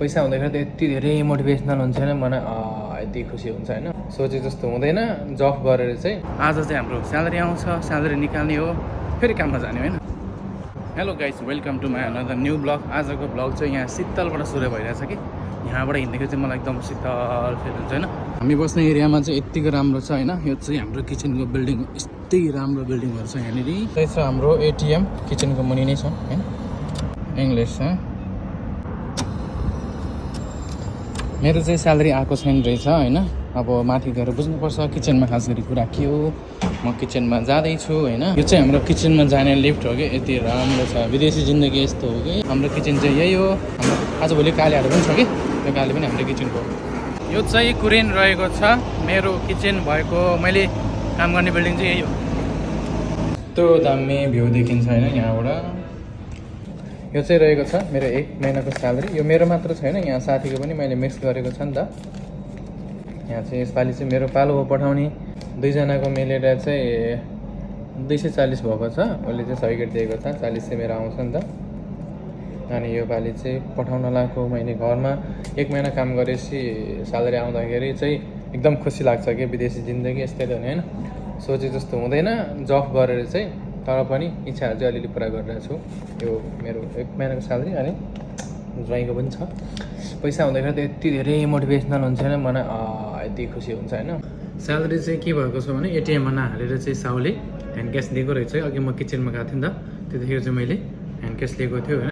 पैसा हुँदाखेरि त यति धेरै मोटिभेसनल हुन्छ नि मलाई यति खुसी हुन्छ होइन सोचे जस्तो हुँदैन जब गरेर चाहिँ आज चाहिँ हाम्रो स्यालेरी आउँछ स्यालेरी निकाल्ने हो फेरि काममा जाने होइन hello guys welcome to my another new blog आजको ब्लग चाहिँ यहाँ शीतलबाट सुरु भइरहेछ कि यहाँबाट हिँड्दाखेरि चाहिँ मलाई एकदम शीतल फिल हुन्छ होइन हामी बस्ने एरियामा चाहिँ यत्तिको राम्रो छ होइन यो चाहिँ हाम्रो किचनको बिल्डिङ यस्तै राम्रो बिल्डिङहरू छ यहाँनिर त्यही छ हाम्रो एटिएम किचनको मुनि नै छ होइन इङ्ग्लिस छ मेरो चाहिँ स्यालेरी आएको छैन रहेछ होइन अब माथि गएर बुझ्नुपर्छ किचनमा खास गरी कुरा के हो म किचनमा जाँदैछु होइन यो चाहिँ हाम्रो किचनमा जाने लिफ्ट हो कि यति राम्रो छ विदेशी जिन्दगी यस्तो हो कि हाम्रो किचन चाहिँ यही हो हाम्रो आजभोलि कालेहरू पनि छ कि यो काले पनि हाम्रो किचनको हो यो चाहिँ कुरेन रहेको छ मेरो किचन भएको मैले काम गर्ने बिल्डिङ चाहिँ यही हो त्यो दामी भ्यू देखिन्छ होइन यहाँबाट यो चाहिँ रहेको छ मेरो 1 महिनाको स्यालेरी यो मेरो मात्र छैन यहाँ साथीको पनि मैले मिक्स गरेको छ नि त यहाँ चाहिँ यसपालि चाहिँ मेरो पालो हो पठाउने दुईजनाको मिलेर चाहिँ 240 भएको छ उसले चाहिँ 100 दिएको छ 40 चाहिँ मेरो आउँछ नि त अनि यो पालि चाहिँ पठाउन लगाएको मैले घरमा 1 महिना काम गरेपछि स्यालेरी आउँदाखेरि चाहिँ एकदम खुसी लाग्छ कि विदेशी जिन्दगी यस्तै त होइन सोचे जस्तो हुँदैन जब गरेर चाहिँ तर पनि इच्छाहरू चाहिँ अलिअलि पुरा गरिरहेको छु यो मेरो 1 महिनाको स्यालेरी अनि ज्वाइँको पनि छ पैसा हुँदाखेरि त यति धेरै मोटिभेसनल हुन्छ नि मलाई यति खुसी हुन्छ होइन स्यालेरी चाहिँ के भएको छ भने एटिएममा नहालेर चाहिँ साउले ह्यान्ड क्यास दिएको रहेछ अघि म किचनमा गएको थिएँ नि त त्यतिखेर चाहिँ मैले ह्यान्ड क्यास लिएको थियो होइन